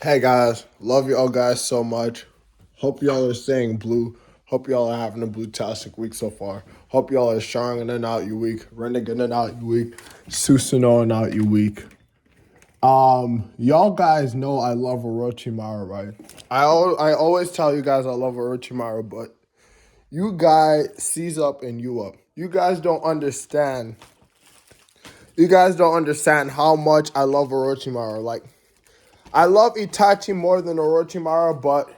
Hey guys, love y'all guys so much. Hope y'all are staying blue. Hope y'all are having a blue-tastic week so far. Hope y'all are shining in out your week, renegading out your week, Susanoing out your week. Y'all guys know I love Orochimaru, right? I always tell you guys I love Orochimaru, but you guys seize up and you up. You guys don't understand. You guys don't understand how much I love Orochimaru. Like, I love Itachi more than Orochimaru, but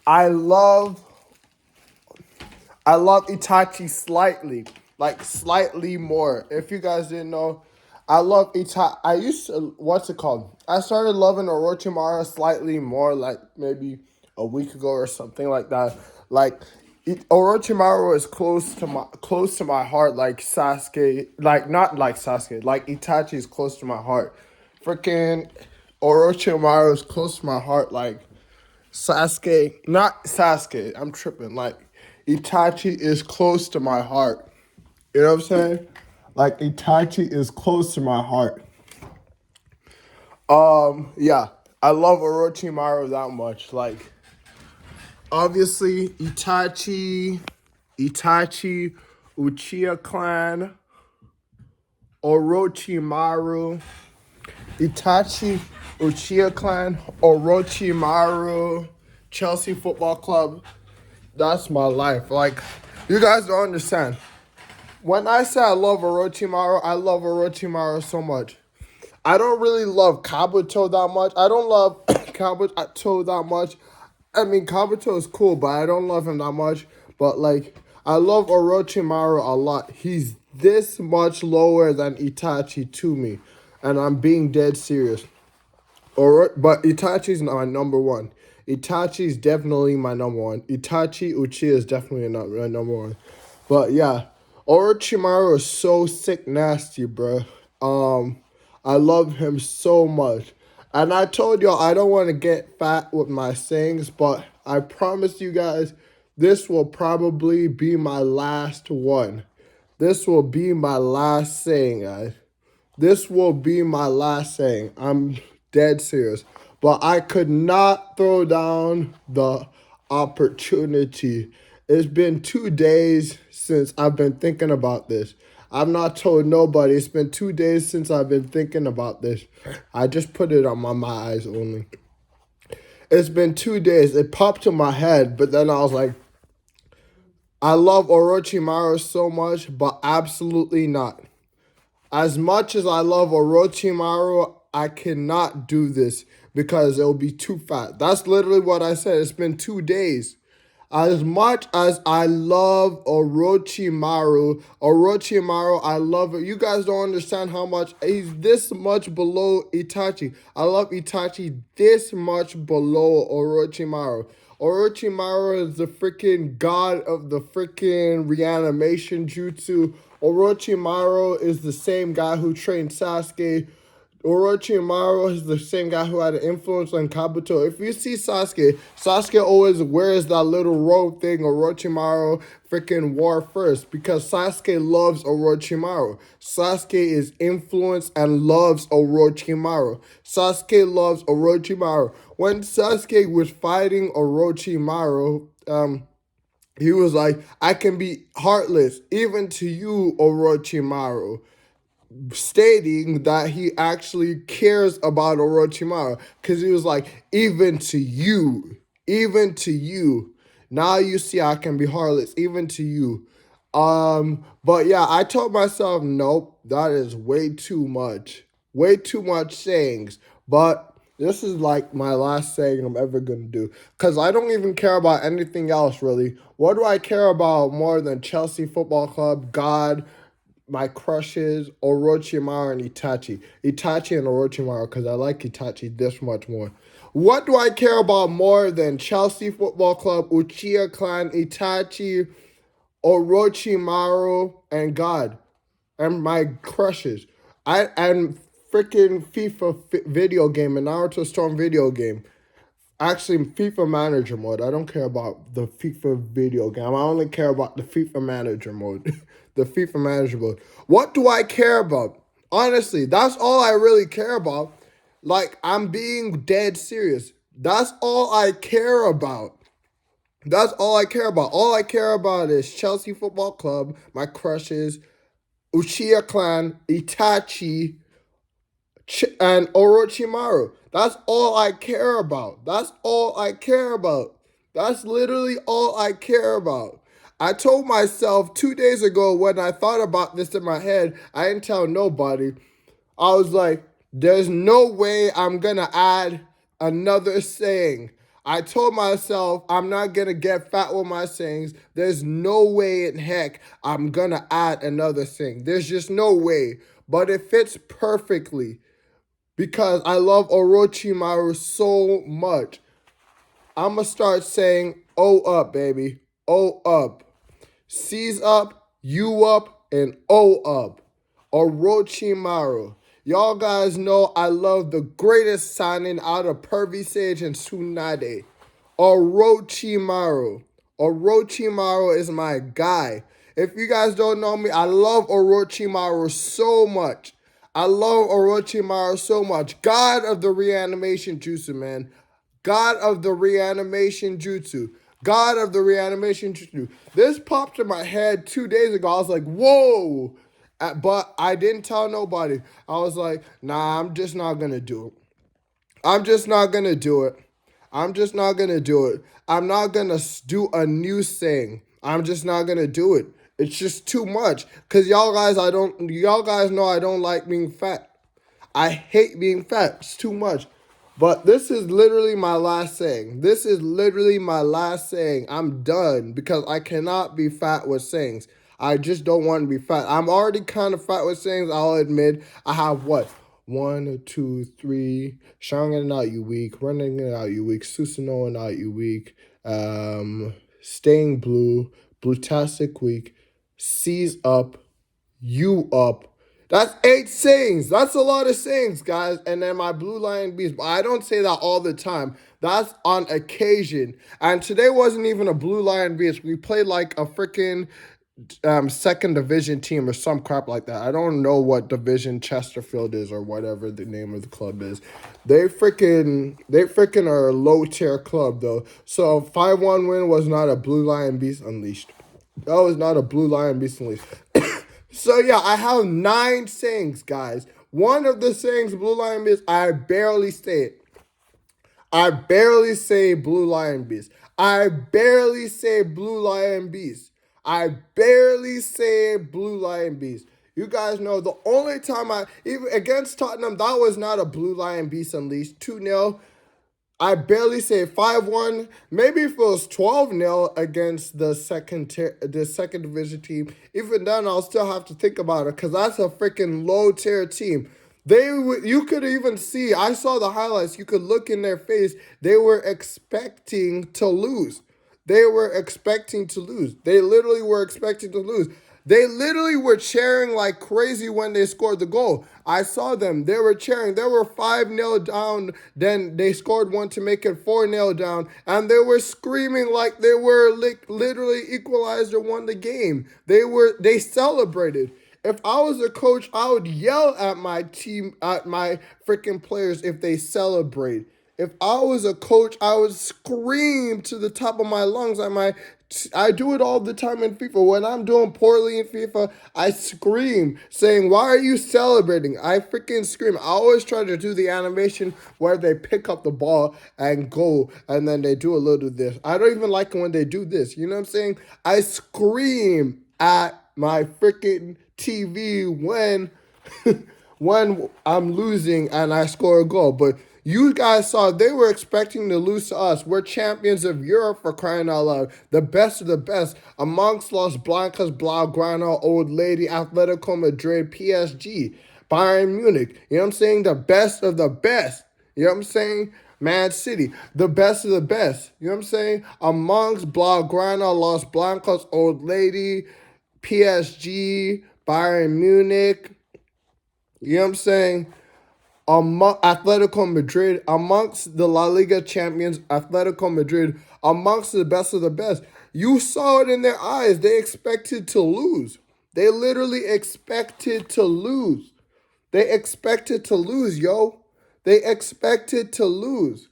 I love I love Itachi slightly, like slightly more. If you guys didn't know, I love Itachi. I used to, what's it called? I started loving Orochimaru slightly more, like maybe a week ago or something like that. Like Orochimaru is close to my heart, like Sasuke, like not like Sasuke, like Itachi is close to my heart. Freaking Orochimaru is close to my heart, like Sasuke, not Sasuke. I'm tripping. Like Itachi is close to my heart. You know what I'm saying? Like Itachi is close to my heart. Yeah, I love Orochimaru that much. Like, obviously, Itachi, Uchiha clan, Orochimaru, Itachi, Uchiha clan, Orochimaru, Chelsea Football Club. That's my life. Like, you guys don't understand. When I say I love Orochimaru so much. I don't really love Kabuto that much. I don't love Kabuto that much. I mean, Kabuto is cool, but I don't love him that much. But, like, I love Orochimaru a lot. He's this much lower than Itachi to me. And I'm being dead serious. But Itachi's my number one. Itachi's definitely my number one. Itachi Uchiha is definitely my number one. But yeah, Orochimaru is so sick nasty, bro. I love him so much. And I told y'all I don't want to get fat with my sayings, but I promise you guys this will probably be my last one. This will be my last saying, guys. This will be my last saying. I'm dead serious. But I could not throw down the opportunity. It's been 2 days since I've been thinking about this. I've not told nobody. It's been 2 days since I've been thinking about this. I just put it on my eyes only. It's been 2 days. It popped to my head, but then I was like, I love Orochimaru so much, but absolutely not. As much as I love Orochimaru, I cannot do this because it'll be too fat. That's literally what I said. It's been 2 days. As much as I love Orochimaru, I love it. You guys don't understand how much he's this much below Itachi. I love Itachi this much below Orochimaru. Orochimaru is the freaking god of the freaking reanimation jutsu. Orochimaru is the same guy who trained Sasuke. Orochimaru is the same guy who had an influence on Kabuto. If you see Sasuke always wears that little robe thing Orochimaru freaking wore first because Sasuke loves Orochimaru. Sasuke is influenced and loves Orochimaru. Sasuke loves Orochimaru. When Sasuke was fighting Orochimaru, he was like, I can be heartless even to you, Orochimaru, stating that he actually cares about Orochimaru because he was like, even to you, even to you. Now you see I can be heartless, even to you. But yeah, I told myself, nope, that is way too much sayings. But this is like my last saying I'm ever gonna do because I don't even care about anything else really. What do I care about more than Chelsea Football Club, God, my crushes, Orochimaru and Itachi. Itachi and Orochimaru, because I like Itachi this much more. What do I care about more than Chelsea Football Club, Uchiha Clan, Itachi, Orochimaru, and God? And my crushes. And freaking FIFA video game and Naruto Storm video game. Actually, FIFA Manager mode. I don't care about the FIFA video game. I only care about the FIFA Manager mode. The FIFA Manager mode. What do I care about? Honestly, that's all I really care about. Like, I'm being dead serious. That's all I care about. That's all I care about. All I care about is Chelsea Football Club, my crushes, Uchiha Clan, Itachi, and Orochimaru. That's all I care about. That's all I care about. That's literally all I care about. I told myself 2 days ago when I thought about this in my head, I didn't tell nobody. I was like, there's no way I'm gonna add another saying. I told myself I'm not gonna get fat with my sayings. There's no way in heck I'm gonna add another thing. There's just no way. But it fits perfectly because I love Orochimaru so much. I'm gonna start saying, "Oh up, baby, oh up." C's up, U up, and O up. Orochimaru. Y'all guys know I love the greatest signing out of Pervy Sage and Tsunade. Orochimaru. Orochimaru is my guy. If you guys don't know me, I love Orochimaru so much. I love Orochimaru so much. God of the reanimation jutsu, man. God of the reanimation jutsu. God of the reanimation jutsu. This popped in my head 2 days ago. I was like, whoa. But I didn't tell nobody. I was like, nah, I'm just not going to do it. I'm just not going to do it. I'm just not going to do it. I'm not going to do a new thing. I'm just not going to do it. It's just too much. Because y'all guys know I don't like being fat. I hate being fat. It's too much. But this is literally my last saying. This is literally my last saying. I'm done because I cannot be fat with sayings. I just don't want to be fat. I'm already kind of fat with sayings, I'll admit. I have what? 1, 2, 3. Shouting it out, you weak. Running it out, you weak. Susanoo out, you weak. Staying blue. Blutastic weak. C's up. You up. That's 8 sayings. That's a lot of sayings, guys. And then my Blue Lion Beast. But I don't say that all the time. That's on occasion. And today wasn't even a Blue Lion Beast. We played like a freaking second division team or some crap like that. I don't know what division Chesterfield is or whatever the name of the club is. They freaking are a low tier club though. So 5-1 win was not a Blue Lion Beast Unleashed. That was not a Blue Lion Beast Unleashed. So yeah, I have 9 sayings, guys. One of the sayings, Blue Lion Beast, I barely say it. I barely say Blue Lion Beast. I barely say Blue Lion Beast. I barely say Blue Lion Beast. You guys know the only time even against Tottenham, that was not a Blue Lion Beast Unleashed. 2-0. I barely say 5-1. Maybe if it was 12-0 against the second division team, even then I'll still have to think about it because that's a freaking low tier team. You could even see, I saw the highlights, you could look in their face, they were expecting to lose. They were expecting to lose. They literally were expecting to lose. They literally were cheering like crazy when they scored the goal. I saw them. They were cheering. They were 5-0 down. Then they scored one to make it 4-0 down. And they were screaming like they were literally equalized or won the game. They celebrated. If I was a coach, I would yell at my team, at my freaking players if they celebrate. If I was a coach, I would scream to the top of my lungs. I do it all the time in FIFA. When I'm doing poorly in FIFA, I scream, saying, "Why are you celebrating?" I freaking scream. I always try to do the animation where they pick up the ball and go, and then they do a little of this. I don't even like it when they do this. You know what I'm saying? I scream at my freaking TV when when I'm losing and I score a goal. But you guys saw they were expecting to lose to us. We're champions of Europe, for crying out loud. The best of the best amongst Los Blancos, Blaugrana, Old Lady, Atletico Madrid, PSG, Bayern Munich. You know what I'm saying? The best of the best. You know what I'm saying? Man City, the best of the best. You know what I'm saying? Amongst Blaugrana, Los Blancos, Old Lady, PSG, Bayern Munich. You know what I'm saying? Atletico Madrid, amongst the La Liga champions, Atletico Madrid, amongst the best of the best. You saw it in their eyes. They expected to lose. They literally expected to lose. They expected to lose, yo. They expected to lose.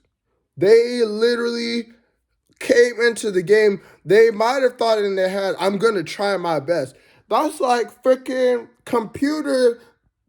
They literally came into the game. They might have thought in their head, I'm going to try my best. That's like freaking computer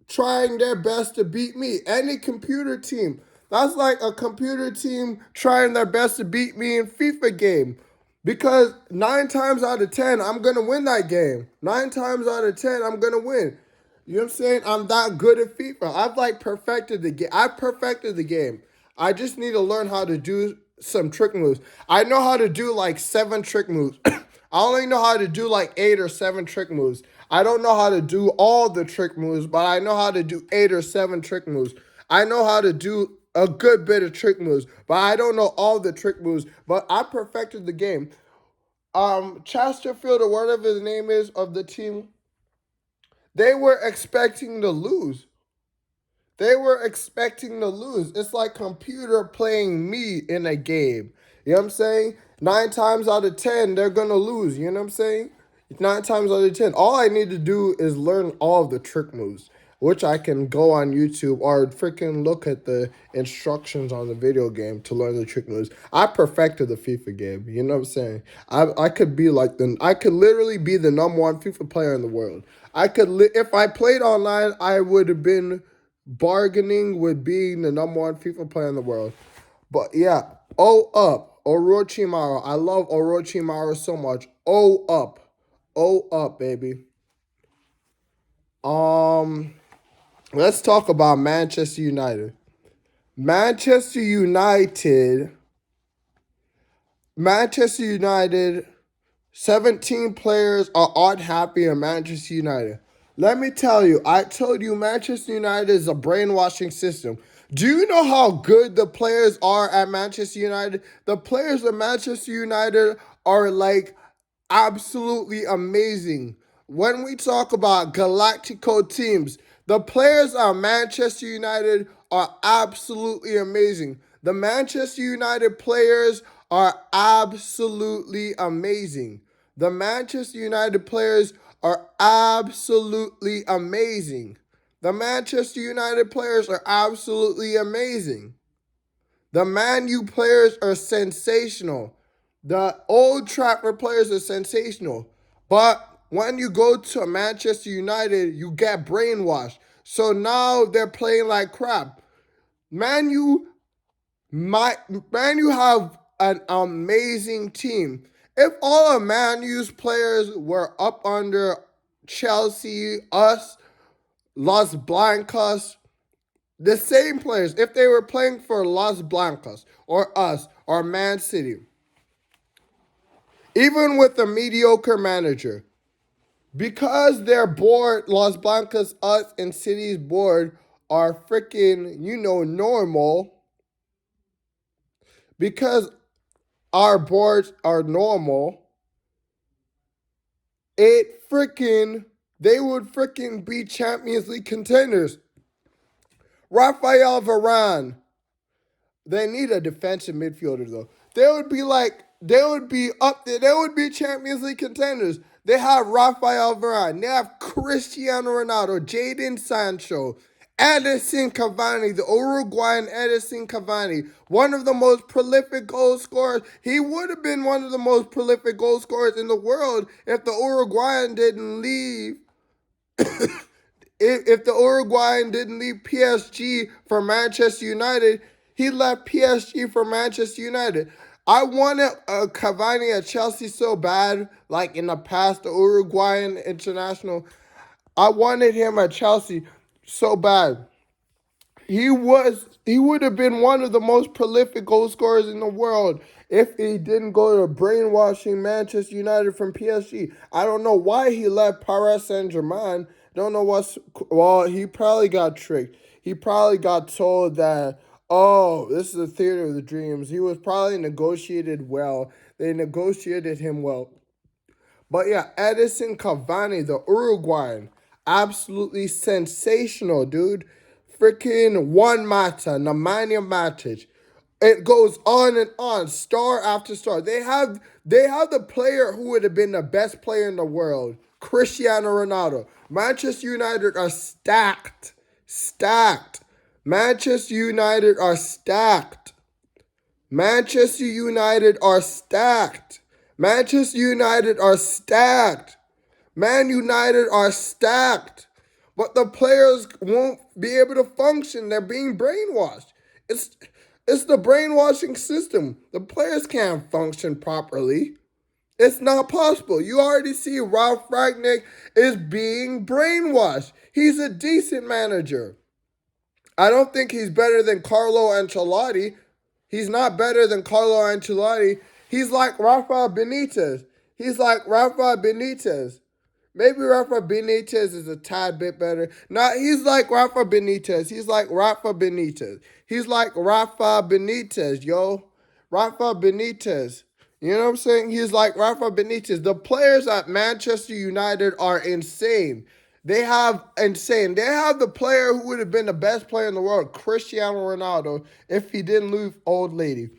trying their best to beat me. Any computer team. That's like a computer team trying their best to beat me in FIFA game. Because 9 times out of 10, I'm going to win that game. 9 times out of 10, I'm going to win. You know what I'm saying? I'm that good at FIFA. I've like perfected the game. I perfected the game. I just need to learn how to do some trick moves. I know how to do like 7 trick moves. I only know how to do like 8 or 7 trick moves. I don't know how to do all the trick moves, but I know how to do 8 or 7 trick moves. I know how to do a good bit of trick moves, but I don't know all the trick moves. But I perfected the game. Chesterfield or whatever the name is of the team, they were expecting to lose. They were expecting to lose. It's like computer playing me in a game. You know what I'm saying? 9 times out of 10, they're gonna lose. You know what I'm saying? 9 times out of 10. All I need to do is learn all of the trick moves, which I can go on YouTube or freaking look at the instructions on the video game to learn the trick moves. I perfected the FIFA game. You know what I'm saying? I could be like I could literally be the #1 FIFA player in the world. If I played online, I would have been bargaining with being the #1 FIFA player in the world. But yeah, O up, Orochimaru. I love Orochimaru so much. O up, baby. Um, let's talk about Manchester United. Manchester United. Manchester United. 17 players are unhappy in Manchester United. Let me tell you, I told you Manchester United is a brainwashing system. Do you know how good the players are at Manchester United? The players at Manchester United are like absolutely amazing. When we talk about Galactico teams, the players at Manchester United are absolutely amazing. The Manchester United players are absolutely amazing. The Manchester United players are absolutely amazing. The Manchester United players are absolutely amazing. The Man U players are sensational. The Old Trafford players are sensational. But when you go to Manchester United, you get brainwashed. So now they're playing like crap. Man U, Man U have an amazing team. If all of Man U's players were up under Chelsea, us, Los Blancos, the same players, if they were playing for Los Blancos or us or Man City, even with a mediocre manager, because they're bored, Los Blancos, us, and City's board are freaking, normal, because our boards are normal, they would freaking be Champions League contenders. Rafael Varane. They need a defensive midfielder though. They would be up there. They would be Champions League contenders. They have Rafael Varane. They have Cristiano Ronaldo, Jadon Sancho, Edison Cavani, the Uruguayan Edison Cavani, one of the most prolific goal scorers. He would have been one of the most prolific goal scorers in the world if the Uruguayan didn't leave. If the Uruguayan didn't leave PSG for Manchester United, he left PSG for Manchester United. I wanted Cavani at Chelsea so bad, like in the past, the Uruguayan international. I wanted him at Chelsea so bad. He would have been one of the most prolific goal scorers in the world if he didn't go to brainwashing Manchester United from PSG. I don't know why he left Paris Saint-Germain. Don't know he probably got tricked. He probably got told that, oh, this is the theater of the dreams. He was probably negotiated well. They negotiated him well. But yeah, Edison Cavani, the Uruguayan, absolutely sensational, dude. Freaking Juan Mata, Nemanja Matic. It goes on and on, star after star. They have the player who would have been the best player in the world, Cristiano Ronaldo. Manchester United are stacked. Stacked. Manchester United are stacked. Manchester United are stacked. Manchester United are stacked. Man United are stacked. But the players won't be able to function. They're being brainwashed. It's it's the brainwashing system. The players can't function properly. It's not possible. You already see Ralph Ragnick is being brainwashed. He's a decent manager. I don't think he's better than Carlo Ancelotti. He's not better than Carlo Ancelotti. He's like Rafa Benitez. He's like Rafa Benitez. Maybe Rafa Benitez is a tad bit better. No, he's like Rafa Benitez. He's like Rafa Benitez. He's like Rafa Benitez, yo. Rafa Benitez. You know what I'm saying? He's like Rafa Benitez. The players at Manchester United are insane. They have insane. They have the player who would have been the best player in the world, Cristiano Ronaldo, if he didn't lose old lady.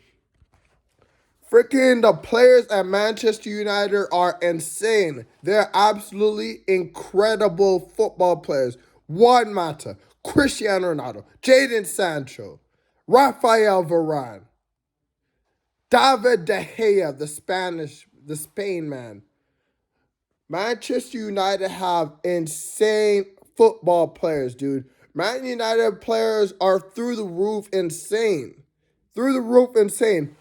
Freaking the players at Manchester United are insane. They're absolutely incredible football players. Juan Mata, Cristiano Ronaldo, Jadon Sancho, Rafael Varane, David De Gea, the Spain man. Manchester United have insane football players, dude. Man United players are through the roof insane. Through the roof insane.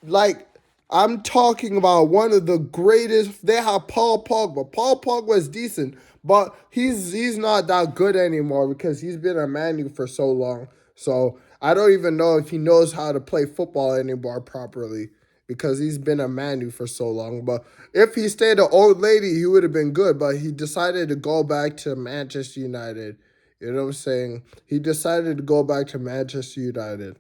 Like, I'm talking about one of the greatest. They have Paul Pogba. Paul Pogba is decent, but he's not that good anymore because he's been a Man U for so long. So I don't even know if he knows how to play football anymore properly because he's been a Man U for so long. But if he stayed an old lady, he would have been good. But he decided to go back to Manchester United. You know what I'm saying? He decided to go back to Manchester United.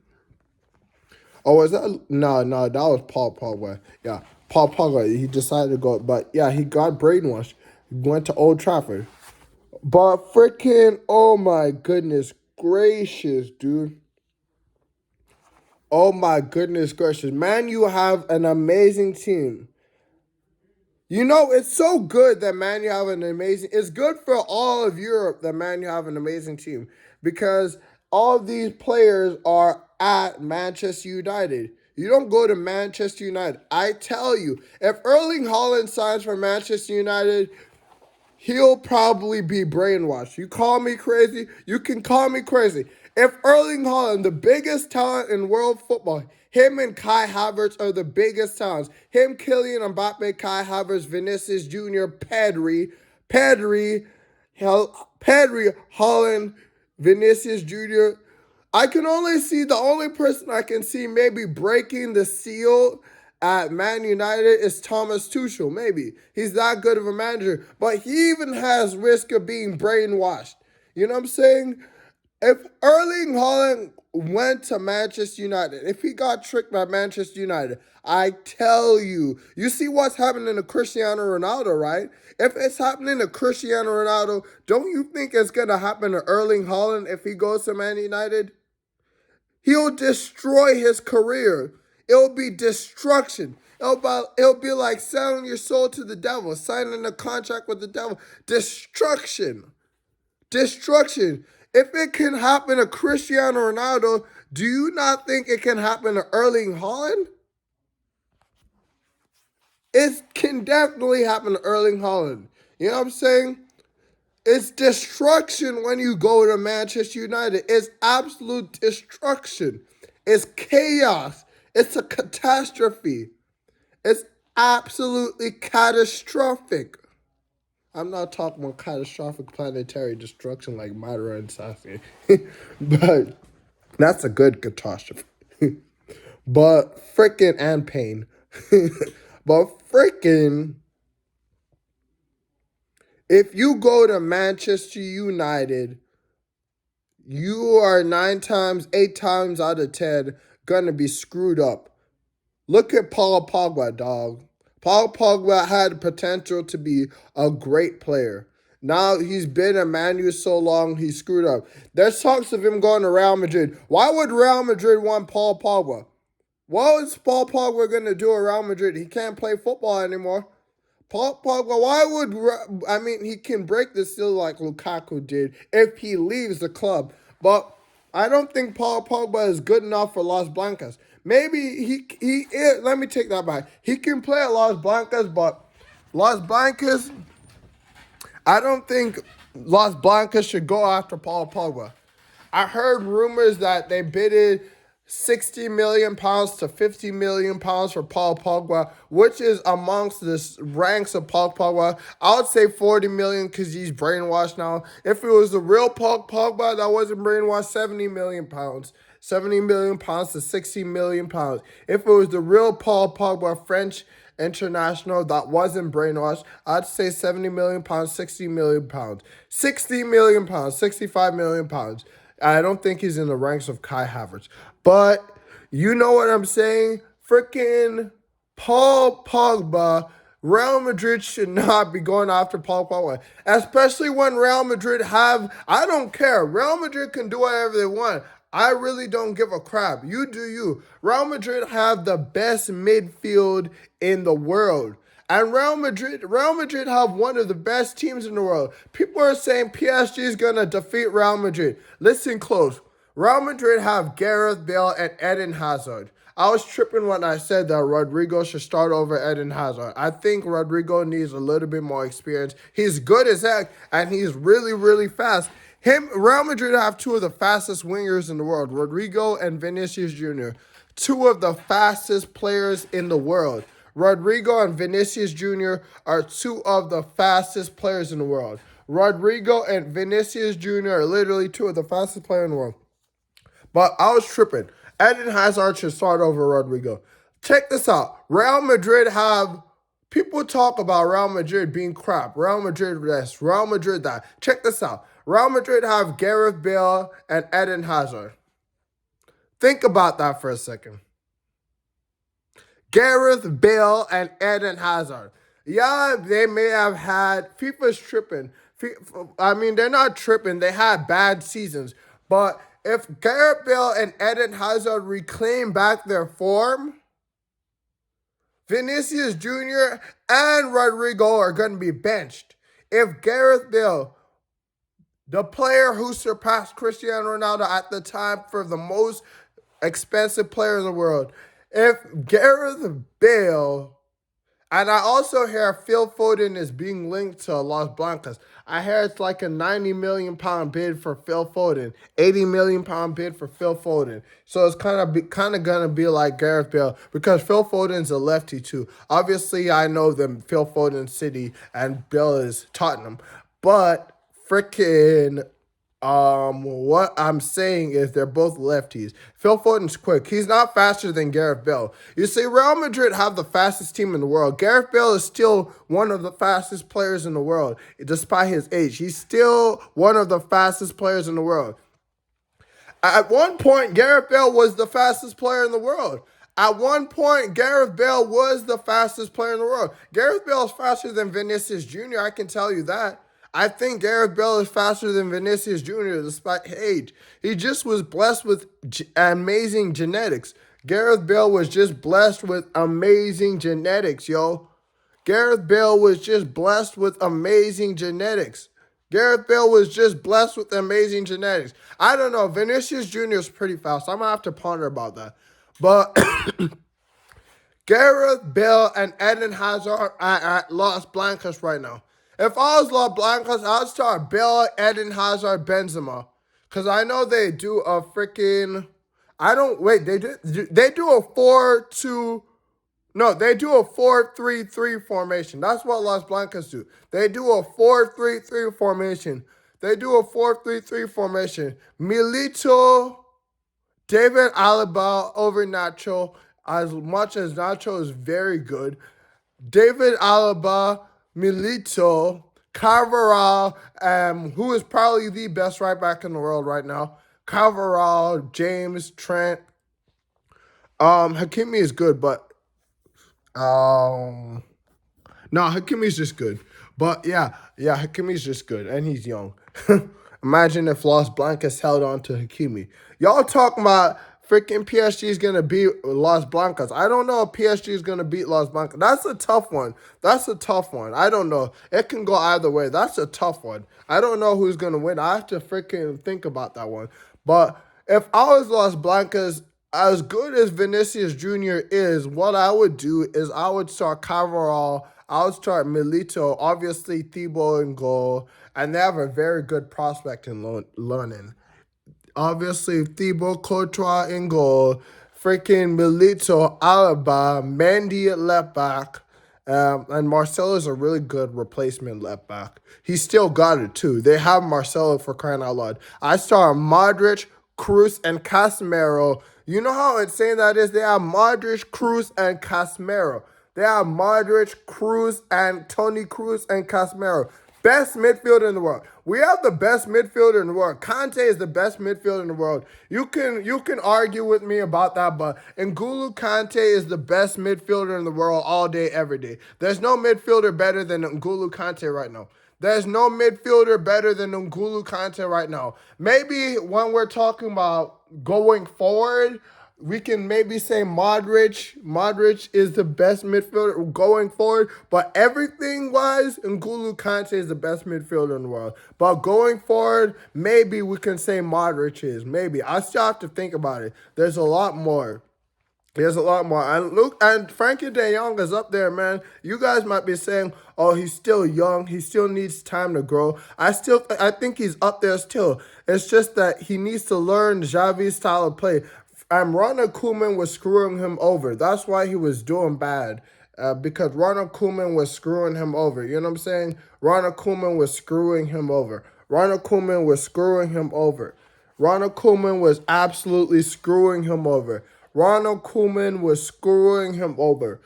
Oh, was that? No, that was Paul Pogba. Yeah, Paul Pogba. He decided to go, but yeah, he got brainwashed. He went to Old Trafford. But freaking, oh my goodness gracious, dude. Oh my goodness gracious. Man, you have an amazing team. You know, it's so good that Man you have an amazing. It's good for all of Europe that Man you have an amazing team because all of these players are at Manchester United. You don't go to Manchester United. I tell you, if Erling Haaland signs for Manchester United, he'll probably be brainwashed. You call me crazy? You can call me crazy. If Erling Haaland, the biggest talent in world football, him and Kai Havertz are the biggest talents. Him, Kylian Mbappe, Kai Havertz, Vinicius Jr., Pedri, Haaland, Vinicius Jr. I can only see the only person I can see maybe breaking the seal at Man United is Thomas Tuchel. Maybe he's that good of a manager, but he even has risk of being brainwashed. You know what I'm saying? If Erling Haaland went to Manchester United, if he got tricked by Manchester United, I tell you, you see what's happening to Cristiano Ronaldo, right? If it's happening to Cristiano Ronaldo, don't you think it's going to happen to Erling Haaland if he goes to Man United? He'll destroy his career. It'll be destruction. It'll be like selling your soul to the devil, signing a contract with the devil. Destruction. Destruction. If it can happen to Cristiano Ronaldo, do you not think it can happen to Erling Haaland? It can definitely happen to Erling Haaland. You know what I'm saying? It's destruction when you go to Manchester United. It's absolute destruction. It's chaos. It's a catastrophe. It's absolutely catastrophic. I'm not talking about catastrophic planetary destruction like Madara and Sasuke. But that's a good catastrophe. But freaking, and pain. But freaking, if you go to Manchester United, you are 8 times out of 10 gonna be screwed up. Look at Paul Pogba, dog. Paul Pogba had potential to be a great player. Now he's been at Man U so long, he's screwed up. There's talks of him going to Real Madrid. Why would Real Madrid want Paul Pogba? What is Paul Pogba going to do at Real Madrid? He can't play football anymore. Paul Pogba, he can break the seal like Lukaku did if he leaves the club. But I don't think Paul Pogba is good enough for Los Blancos. Maybe he is. Let me take that back. He can play at Los Blancos, but Los Blancos, I don't think Los Blancos should go after Paul Pogba. I heard rumors that they bidded 60 million pounds to 50 million pounds for Paul Pogba, which is amongst the ranks of Paul Pogba. I would say 40 million because he's brainwashed now. If it was the real Paul Pogba that wasn't brainwashed, 70 million pounds. 70 million pounds to 60 million pounds. If it was the real Paul Pogba, French international that wasn't brainwashed, I'd say 70 million pounds, 60 million pounds. 60 million pounds, 65 million pounds. I don't think he's in the ranks of Kai Havertz. But you know what I'm saying? Freaking Paul Pogba, Real Madrid should not be going after Paul Pogba. Especially when Real Madrid have, I don't care. Real Madrid can do whatever they want. I really don't give a crap. You do you. Real Madrid have the best midfield in the world. And Real Madrid have one of the best teams in the world. People are saying PSG is going to defeat Real Madrid. Listen close. Real Madrid have Gareth Bale and Eden Hazard. I was tripping when I said that Rodrigo should start over Eden Hazard. I think Rodrigo needs a little bit more experience. He's good as heck, and he's really, really fast. Real Madrid have two of the fastest wingers in the world, Rodrigo and Vinicius Jr., two of the fastest players in the world. Rodrigo and Vinicius Jr. are two of the fastest players in the world. Rodrigo and Vinicius Jr. are literally two of the fastest players in the world. But I was tripping. Eden Hazard should start over Rodrigo. Check this out. Real Madrid have... People talk about Real Madrid being crap. Real Madrid this. Real Madrid that. Check this out. Real Madrid have Gareth Bale and Eden Hazard. Think about that for a second. Gareth Bale and Eden Hazard. Yeah, they may have had... FIFA's tripping. I mean, they're not tripping. They had bad seasons. But if Gareth Bale and Eden Hazard reclaim back their form, Vinicius Jr. and Rodrigo are going to be benched. If Gareth Bale, the player who surpassed Cristiano Ronaldo at the time for the most expensive player in the world, if Gareth Bale, and I also hear Phil Foden is being linked to Los Blancos. I hear it's like a 90 million pound bid for Phil Foden, 80 million pound bid for Phil Foden. So it's kind of gonna be like Gareth Bale because Phil Foden's a lefty too. Obviously, I know them Phil Foden City and Bale is Tottenham, but freaking. What I'm saying is they're both lefties. Phil Foden's quick. He's not faster than Gareth Bale. You see, Real Madrid have the fastest team in the world. Gareth Bale is still one of the fastest players in the world, despite his age. He's still one of the fastest players in the world. At one point, Gareth Bale was the fastest player in the world. At one point, Gareth Bale was the fastest player in the world. Gareth Bale is faster than Vinicius Jr., I can tell you that. I think Gareth Bale is faster than Vinicius Jr. despite age. He just was blessed with amazing genetics. Gareth Bale was just blessed with amazing genetics, yo. Gareth Bale was just blessed with amazing genetics. Gareth Bale was just blessed with amazing genetics. I don't know. Vinicius Jr. is pretty fast. I'm going to have to ponder about that. But Gareth Bale and Eden Hazard are at Los Blancos right now. If I was Los Blancos, I'd start Bale, Eden Hazard, Benzema. Because I know they do a freaking... They do a 4-2... No, they do a 4-3-3 formation. That's what Los Blancos do. They do a 4-3-3 formation. Milito, David Alaba over Nacho. As much as Nacho is very good. David Alaba... Milito, Carvajal, who is probably the best right back in the world right now. Carvajal, James, Trent. Hakimi is good, but no, Hakimi's just good. But yeah, Hakimi's just good, and he's young. Imagine if Los Blancos held on to Hakimi. Y'all talking about freaking PSG is going to beat Los Blancos. I don't know if PSG is going to beat Los Blancos. That's a tough one. I don't know. It can go either way. That's a tough one. I don't know who's going to win. I have to freaking think about that one. But If I was Los Blancos, as good as Vinicius Jr. is, what I would do is I would start Cavaral, I would start Milito, obviously Thibaut in goal, and they have a very good prospect in learning. Obviously, Thibaut Courtois in goal, freaking Milito, Alaba, Mendy at left back, and Marcelo is a really good replacement left back. He still got it too. They have Marcelo for crying out loud. I saw Modric, Cruz, and Casemiro. You know how insane that is? They have Modric, Cruz, and Casemiro. They have Modric, Cruz, and Tony Cruz and Casemiro. Best midfielder in the world. We have the best midfielder in the world. Kante is the best midfielder in the world. You can argue with me about that, but N'Golo Kante is the best midfielder in the world all day, every day. There's no midfielder better than N'Golo Kante right now. There's no midfielder better than N'Golo Kante right now. Maybe when we're talking about going forward, we can maybe say Modric. Modric is the best midfielder going forward, but everything wise, N'Golo Kante is the best midfielder in the world. But going forward, maybe we can say Modric is. Maybe. I still have to think about it. There's a lot more. There's a lot more. And look, and Frankie De Jong is up there, man. You guys might be saying, "Oh, he's still young. He still needs time to grow." I think he's up there still. It's just that he needs to learn Xavi's style of play. Ronald Koeman was screwing him over. That's why he was doing bad. Because Ronald Koeman was screwing him over. You know what I'm saying? Ronald Koeman was screwing him over. Ronald Koeman was screwing him over. Ronald Koeman was absolutely screwing him over. Ronald Koeman was screwing him over.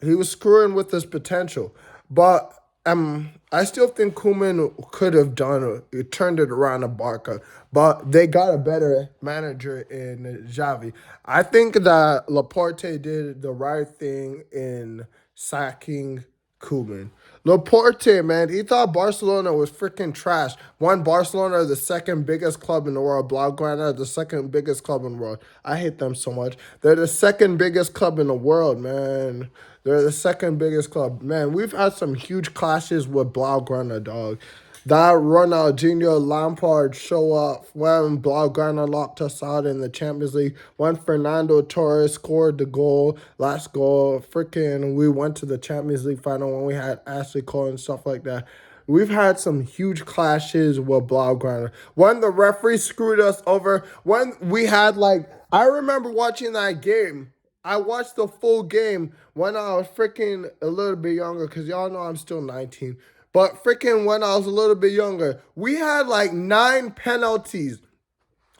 He was screwing with his potential. But I still think Koeman could have turned it around to Barca. But they got a better manager in Xavi. I think that Laporte did the right thing in sacking Koeman. Laporte, man, he thought Barcelona was freaking trash. One, Barcelona is the second biggest club in the world. Blaugrana is the second biggest club in the world. I hate them so much. They're the second biggest club in the world, man. They're the second biggest club. Man, we've had some huge clashes with Blaugrana, dog. That Ronaldinho Lampard show up when Blaugrana locked us out in the Champions League. When Fernando Torres scored the last goal, freaking, we went to the Champions League final when we had Ashley Cole and stuff like that. We've had some huge clashes with Blaugrana. When the referee screwed us over, when we had I remember watching that game. I watched the full game when I was freaking a little bit younger, because y'all know I'm still 19. But freaking when I was a little bit younger, we had 9 penalties.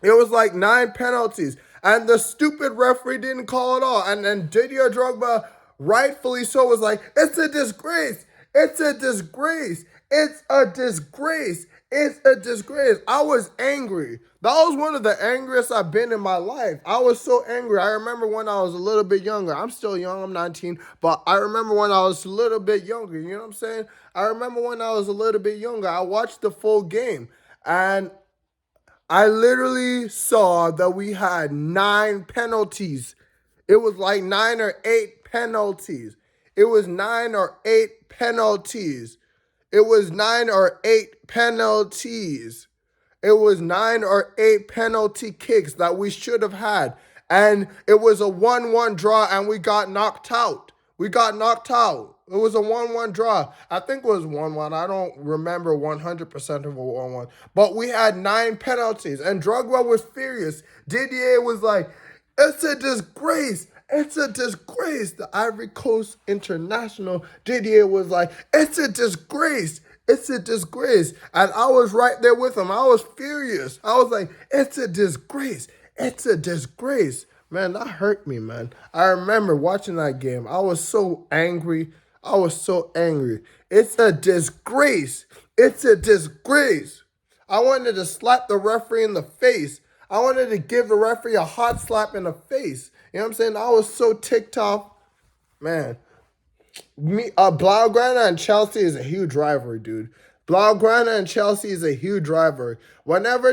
It was 9 penalties. And the stupid referee didn't call it all. And then Didier Drogba, rightfully so, was like, "It's a disgrace. It's a disgrace. It's a disgrace. It's a disgrace." I was angry. That was one of the angriest I've been in my life. I was so angry. I remember when I was a little bit younger. I'm still young. I'm 19. But I remember when I was a little bit younger. You know what I'm saying? I remember when I was a little bit younger. I watched the full game. And I literally saw that we had 9 penalties. It was 9 or 8 penalties. It was 9 or 8 penalties. It was 9 or 8 penalties. It was 9 or 8 penalty kicks that we should have had. And it was a 1-1 draw and we got knocked out. We got knocked out. It was a 1-1 draw. I think it was 1-1. I don't remember 100% of a 1-1. But we had 9 penalties. And Drogba was furious. Didier was like, "It's a disgrace. It's a disgrace." The Ivory Coast International, Didier was like, "It's a disgrace. It's a disgrace." And I was right there with him. I was furious. I was like, "It's a disgrace. It's a disgrace." Man, that hurt me, man. I remember watching that game. I was so angry. I was so angry. It's a disgrace. It's a disgrace. I wanted to slap the referee in the face. I wanted to give the referee a hot slap in the face. You know what I'm saying? I was so ticked off. Man, Blaugrana and Chelsea is a huge rivalry, dude. Blaugrana and Chelsea is a huge rivalry. Whenever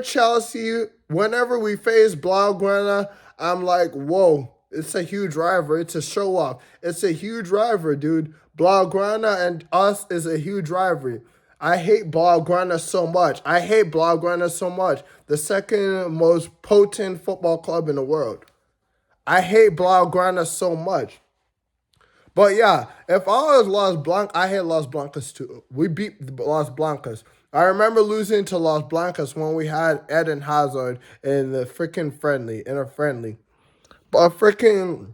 we face Blaugrana, I'm like, whoa, it's a huge rivalry. It's a show off. It's a huge rivalry, dude. Blaugrana and us is a huge rivalry. I hate Blaugrana so much. I hate Blaugrana so much. The second most potent football club in the world. I hate Blaugrana so much. But yeah, if I was Los Blancos, I hate Los Blancos too. We beat the Los Blancos. I remember losing to Los Blancos when we had Eden Hazard in the freaking friendly, in a friendly. But freaking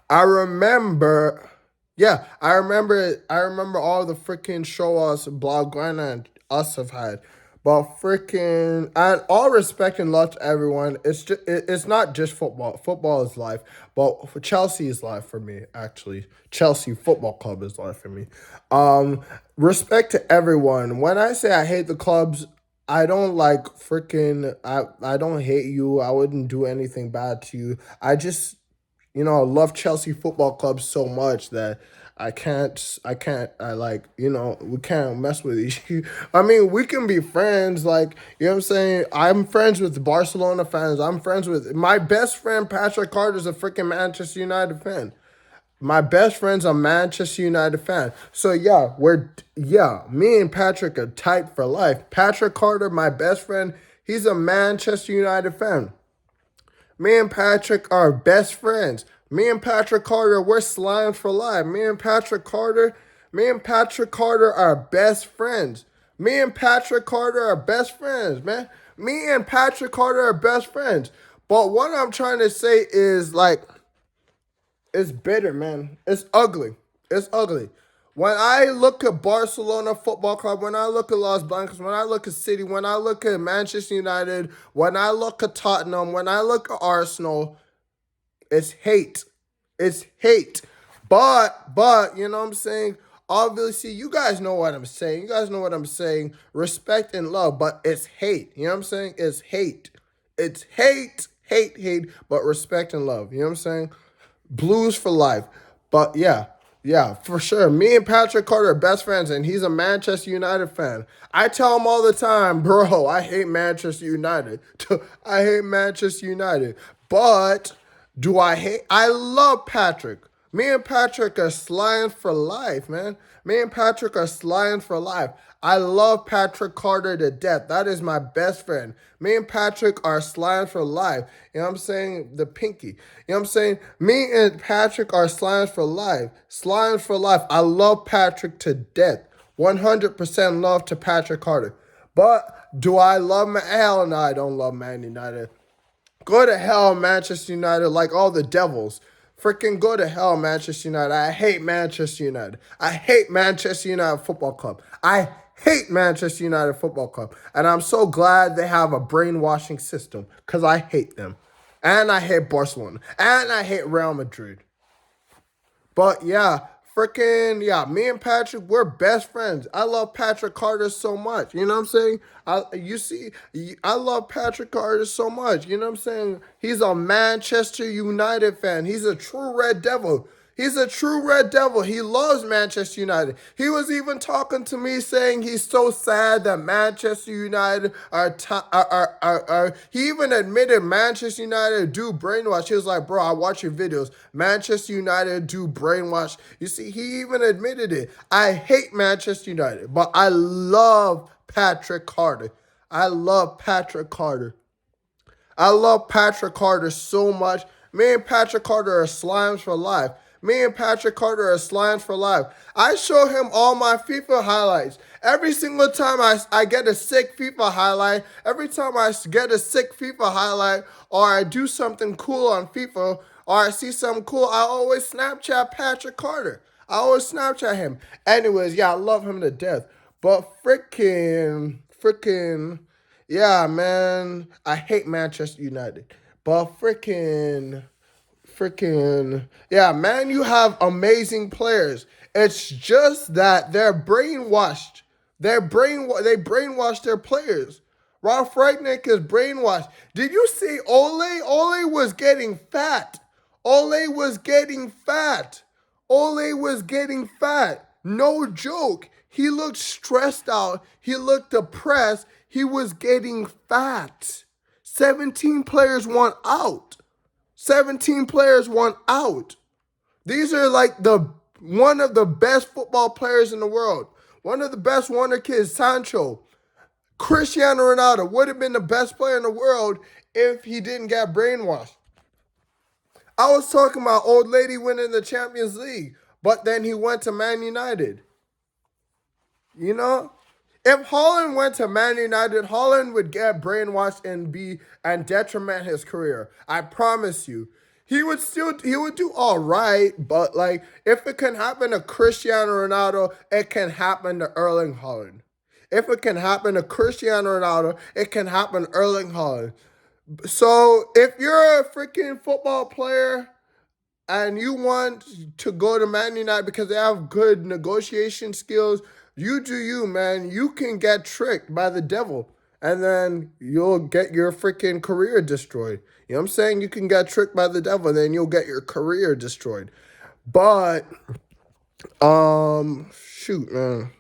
I remember, yeah, I remember all the freaking show us Blaugrana and us have had. But freaking, and all respect and love to everyone. It's not just football. Football is life, but for Chelsea is life for me. Actually, Chelsea Football Club is life for me. Um, Respect to everyone. When I say I hate the clubs, I don't like freaking. I don't hate you. I wouldn't do anything bad to you. I just I love Chelsea Football Club so much that we can't mess with each I mean, we can be friends, like, you know what I'm saying? I'm friends with Barcelona fans. I'm friends with my best friend Patrick Carter's a freaking Manchester United fan. My best friend's a Manchester United fan. So me and Patrick are tight for life. Patrick Carter, my best friend, he's a Manchester United fan. Me and Patrick are best friends. Me and Patrick Carter, we're slime for life. Me and Patrick Carter are best friends. Me and Patrick Carter are best friends, man. Me and Patrick Carter are best friends. But what I'm trying to say is like it's bitter, man. It's ugly. It's ugly. When I look at Barcelona Football Club, when I look at Los Blancos, when I look at City, when I look at Manchester United, when I look at Tottenham, when I look at Arsenal, it's hate. It's hate. But, you know what I'm saying? Obviously, you guys know what I'm saying. You guys know what I'm saying. Respect and love, but it's hate. You know what I'm saying? It's hate. It's hate, but respect and love. You know what I'm saying? Blues for life. But yeah, for sure. Me and Patrick Carter are best friends, and he's a Manchester United fan. I tell him all the time, bro, I hate Manchester United. I hate Manchester United. But do I hate? I love Patrick. Me and Patrick are slaying for life, man. Me and Patrick are slaying for life. I love Patrick Carter to death. That is my best friend. Me and Patrick are slaying for life. You know what I'm saying? The pinky. You know what I'm saying? Me and Patrick are slaying for life. Slaying for life. I love Patrick to death. 100% love to Patrick Carter. But do I love Man? Hell no, I don't love Man United. Go to hell, Manchester United, like all the devils. Freaking go to hell, Manchester United. I hate Manchester United. I hate Manchester United Football Club. I hate Manchester United Football Club. And I'm so glad they have a brainwashing system because I hate them. And I hate Barcelona. And I hate Real Madrid. But yeah, me and Patrick, we're best friends. I love Patrick Carter so much. You know what I'm saying? I love Patrick Carter so much. You know what I'm saying? He's a Manchester United fan. He's a true Red Devil. He's a true Red Devil. He loves Manchester United. He was even talking to me saying he's so sad that Manchester United are he even admitted Manchester United do brainwash. He was like, bro, I watch your videos. Manchester United do brainwash. You see, he even admitted it. I hate Manchester United, but I love Patrick Carter. I love Patrick Carter. I love Patrick Carter so much. Me and Patrick Carter are slimes for life. Me and Patrick Carter are slimes for life. I show him all my FIFA highlights. Every single time I get a sick FIFA highlight, every time I get a sick FIFA highlight, or I do something cool on FIFA, or I see something cool, I always Snapchat Patrick Carter. I always Snapchat him. Anyways, yeah, I love him to death. But yeah, man, I hate Manchester United. But yeah, man, you have amazing players. It's just that they're brainwashed. They brainwash their players. Ralph Ragnick is brainwashed. Did you see Ole? Ole was getting fat. Ole was getting fat. Ole was getting fat. No joke. He looked stressed out. He looked depressed. He was getting fat. 17 players want out. 17 players want out. These are like the one of the best football players in the world. One of the best wonder kids, Sancho. Cristiano Ronaldo would have been the best player in the world if he didn't get brainwashed. I was talking about old lady winning the Champions League, but then he went to Man United. You know? If Holland went to Man United, Holland would get brainwashed and detriment his career. I promise you. He would do all right, but like if it can happen to Cristiano Ronaldo, it can happen to Erling Haaland. If it can happen to Cristiano Ronaldo, it can happen to Erling Haaland. So if you're a freaking football player and you want to go to Man United because they have good negotiation skills, you do you, man. You can get tricked by the devil, and then you'll get your freaking career destroyed. You know what I'm saying? You can get tricked by the devil, and then you'll get your career destroyed. But, shoot, man.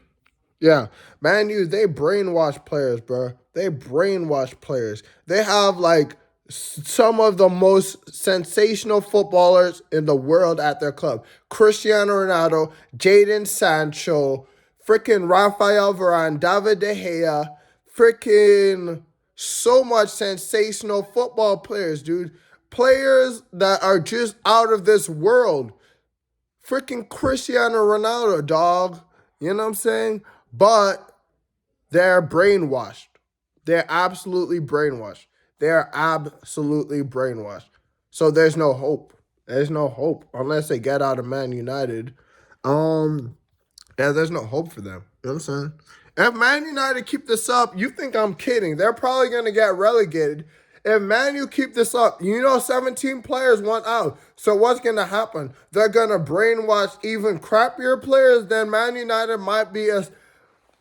Yeah, Man U, they brainwash players, bro. They brainwash players. They have like some of the most sensational footballers in the world at their club. Cristiano Ronaldo, Jadon Sancho, freaking Rafael Varane, David De Gea, freaking so much sensational football players, dude. Players that are just out of this world. Freaking Cristiano Ronaldo, dog. You know what I'm saying? But they're brainwashed. They're absolutely brainwashed. They're absolutely brainwashed. So there's no hope. There's no hope unless they get out of Man United. Yeah, there's no hope for them. You know what I'm saying? If Man United keep this up, you think I'm kidding. They're probably going to get relegated. If Man U keep this up, 17 players want out. So what's going to happen? They're going to brainwash even crappier players. Then Man United might be a...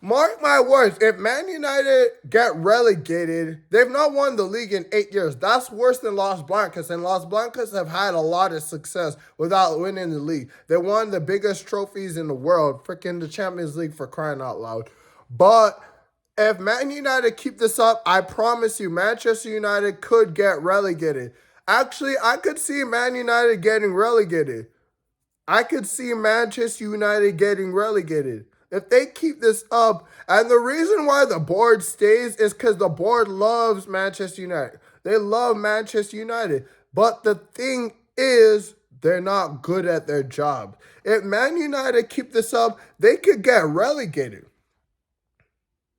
Mark my words, if Man United get relegated, they've not won the league in 8 years. That's worse than Los Blancos, and Los Blancos have had a lot of success without winning the league. They won the biggest trophies in the world, freaking the Champions League, for crying out loud. But if Man United keep this up, I promise you, Manchester United could get relegated. Actually, I could see Man United getting relegated. I could see Manchester United getting relegated. If they keep this up, and the reason why the board stays is because the board loves Manchester United. They love Manchester United. But the thing is, they're not good at their job. If Man United keep this up, they could get relegated.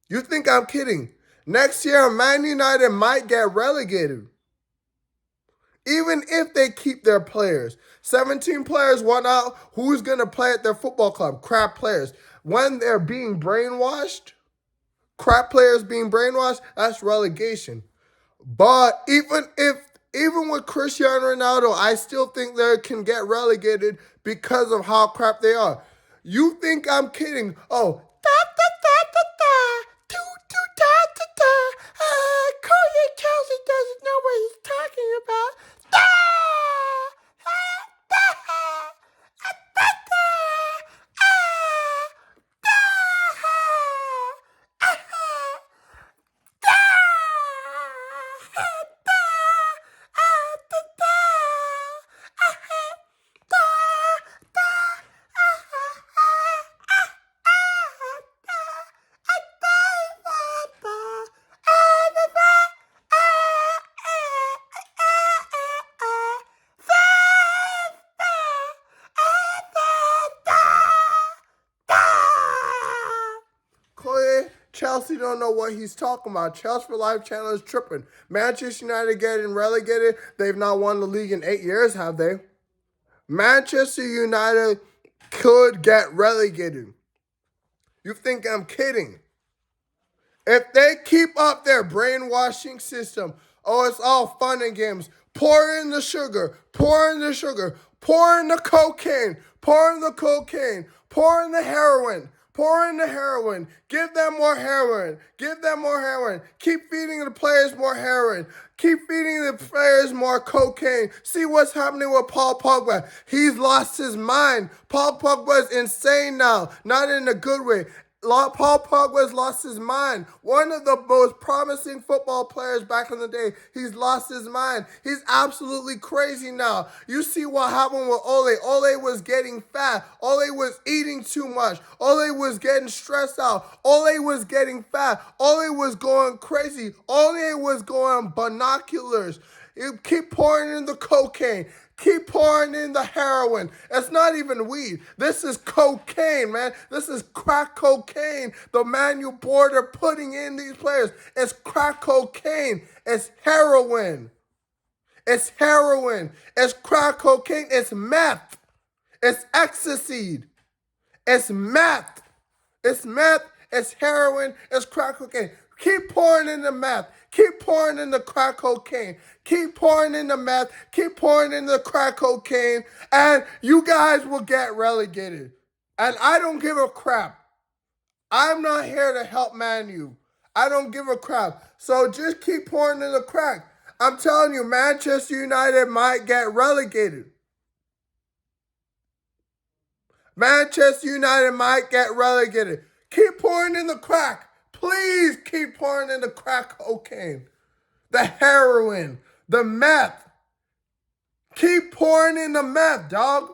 You think I'm kidding? Next year, Man United might get relegated. Even if they keep their players. 17 players want out. Who's going to play at their football club? Crap players. When they're being brainwashed, crap players being brainwashed, that's relegation. But even with Cristiano Ronaldo, I still think they can get relegated because of how crap they are. You think I'm kidding? Oh, Corey Chelsea doesn't know what he's talking about. Chelsea don't know what he's talking about. Chelsea for Life channel is tripping. Manchester United getting relegated. They've not won the league in 8 years, have they? Manchester United could get relegated. You think I'm kidding? If they keep up their brainwashing system, oh, it's all fun and games. Pour in the sugar, pour in the sugar, pour in the cocaine, pour in the cocaine, pour in the heroin. Pour in the heroin. Give them more heroin. Give them more heroin. Keep feeding the players more heroin. Keep feeding the players more cocaine. See what's happening with Paul Pogba. He's lost his mind. Paul Pogba is insane now. Not in a good way. Paul Pogba's lost his mind. One of the most promising football players back in the day. He's lost his mind. He's absolutely crazy now. You see what happened with Ole. Ole was getting fat. Ole was eating too much. Ole was getting stressed out. Ole was getting fat. Ole was going crazy. Ole was going binoculars. You keep pouring in the cocaine. Keep pouring in the heroin. It's not even weed. This is cocaine, man. This is crack cocaine. The man you board are putting in these players. It's crack cocaine. It's heroin. It's heroin. It's crack cocaine. It's meth. It's ecstasy. It's meth. It's meth. It's heroin. It's crack cocaine. Keep pouring in the meth. Keep pouring in the crack cocaine. Keep pouring in the meth. Keep pouring in the crack cocaine. And you guys will get relegated. And I don't give a crap. I'm not here to help Man U. I don't give a crap. So just keep pouring in the crack. I'm telling you, Manchester United might get relegated. Manchester United might get relegated. Keep pouring in the crack. Please keep pouring in the crack cocaine, the heroin, the meth. Keep pouring in the meth, dog.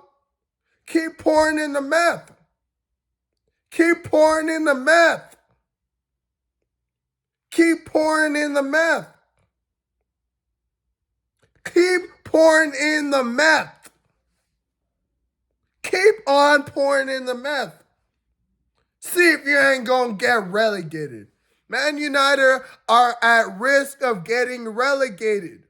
Keep pouring in the meth. Keep pouring in the meth. Keep pouring in the meth. Keep pouring in the meth. Keep on pouring in the meth. See if you ain't gonna get relegated. Man United are at risk of getting relegated.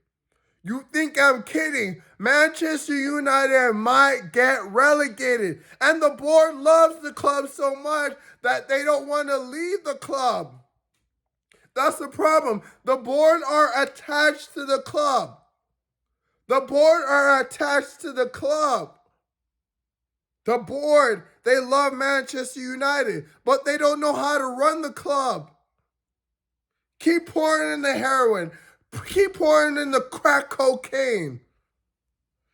You think I'm kidding? Manchester United might get relegated. And the board loves the club so much that they don't want to leave the club. That's the problem. The board are attached to the club. The board are attached to the club. The board, they love Manchester United, but they don't know how to run the club. Keep pouring in the heroin. Keep pouring in the crack cocaine.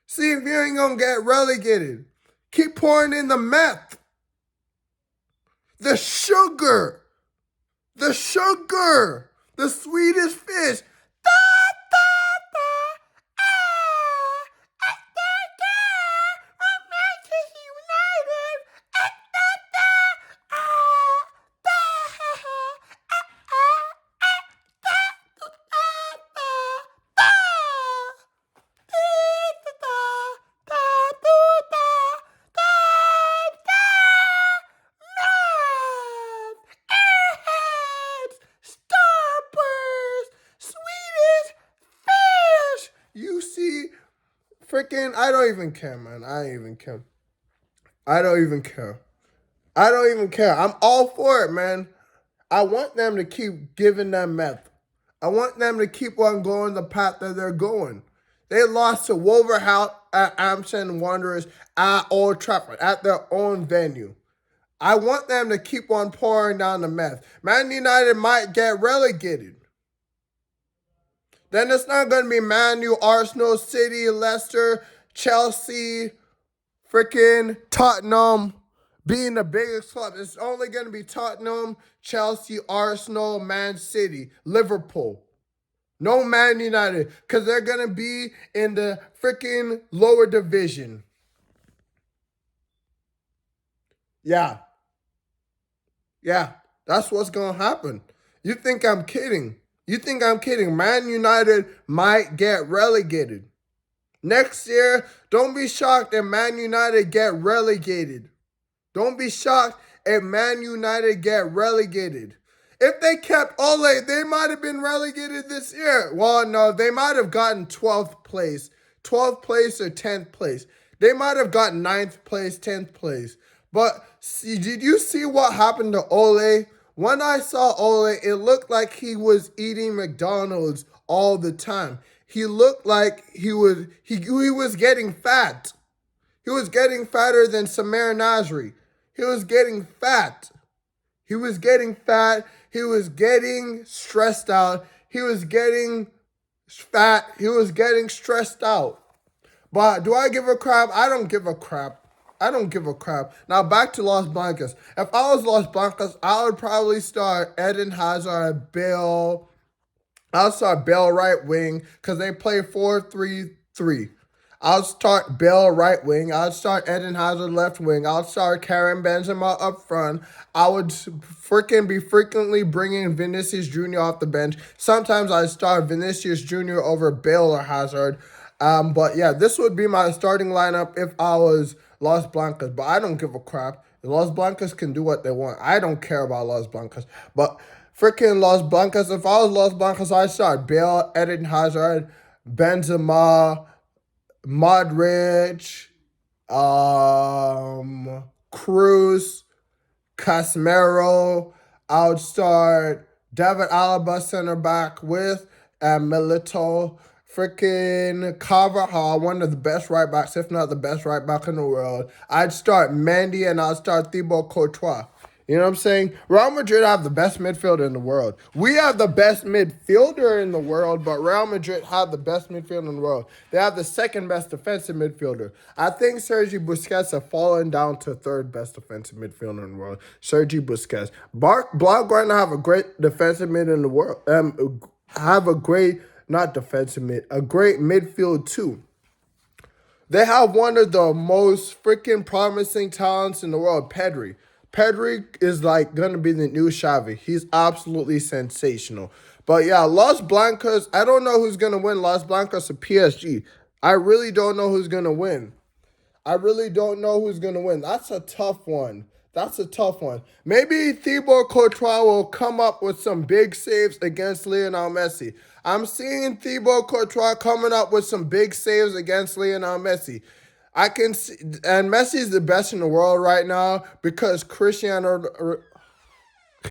See if you ain't gonna get relegated. Keep pouring in the meth. The sugar. The sugar. The sweetest fish. You see, freaking, I don't even care, man. I don't even care. I don't even care. I don't even care. I'm all for it, man. I want them to keep giving them meth. I want them to keep on going the path that they're going. They lost to Wolverhampton at Hampton Wanderers at Old Trafford, at their own venue. I want them to keep on pouring down the meth. Man United might get relegated. Then it's not going to be Man U, Arsenal, City, Leicester, Chelsea, freaking Tottenham being the biggest club. It's only going to be Tottenham, Chelsea, Arsenal, Man City, Liverpool. No Man United, because they're going to be in the freaking lower division. Yeah, that's what's going to happen. You think I'm kidding? You think I'm kidding? Man United might get relegated. Next year, don't be shocked if Man United get relegated. Don't be shocked if Man United get relegated. If they kept Ole, they might have been relegated this year. Well, no, they might have gotten 12th place. 12th place or 10th place. They might have gotten 9th place, 10th place. But did you see what happened to Ole? When I saw Ole, it looked like he was eating McDonald's all the time. He looked like he was getting fat. He was getting fatter than Samir Nasri. He was getting fat. He was getting fat. He was getting stressed out. He was getting fat. He was getting stressed out. But do I give a crap? I don't give a crap. I don't give a crap. Now back to Los Blancos. If I was Los Blancos, I would probably start Eden Hazard, Bale. I'll start Bale right wing because they play 4-3-3. I'll start Bale right wing. I'll start Eden Hazard left wing. I'll start Karim Benzema up front. I would freaking be frequently bringing Vinicius Jr. off the bench. Sometimes I start Vinicius Jr. over Bale or Hazard. But yeah, this would be my starting lineup if I was Los Blancos. But I don't give a crap. Los Blancos can do what they want. I don't care about Los Blancos. But freaking Los Blancos, if I was Los Blancos, I'd start Bale, Eden Hazard, Benzema, Modric, Cruz, Casemiro. I would start David Alaba center back with Milito. Freaking Carvajal, one of the best right backs, if not the best right back in the world. I'd start Mendy and I'd start Thibaut Courtois. You know what I'm saying? Real Madrid have the best midfielder in the world. We have the best midfielder in the world, but Real Madrid have the best midfielder in the world. They have the second best defensive midfielder. I think Sergi Busquets have fallen down to third best defensive midfielder in the world. Sergi Busquets. Blaugrana have a great defensive mid in the world. Have a great, not defensive mid, a great midfield too. They have one of the most freaking promising talents in the world, Pedri. Pedri is like going to be the new Xavi. He's absolutely sensational. But yeah, Los Blancos, I don't know who's going to win Los Blancos or PSG. I really don't know who's going to win. I really don't know who's going to win. That's a tough one. That's a tough one. Maybe Thibaut Courtois will come up with some big saves against Lionel Messi. I'm seeing Thibaut Courtois coming up with some big saves against Lionel Messi. I can see, and Messi's the best in the world right now because Cristiano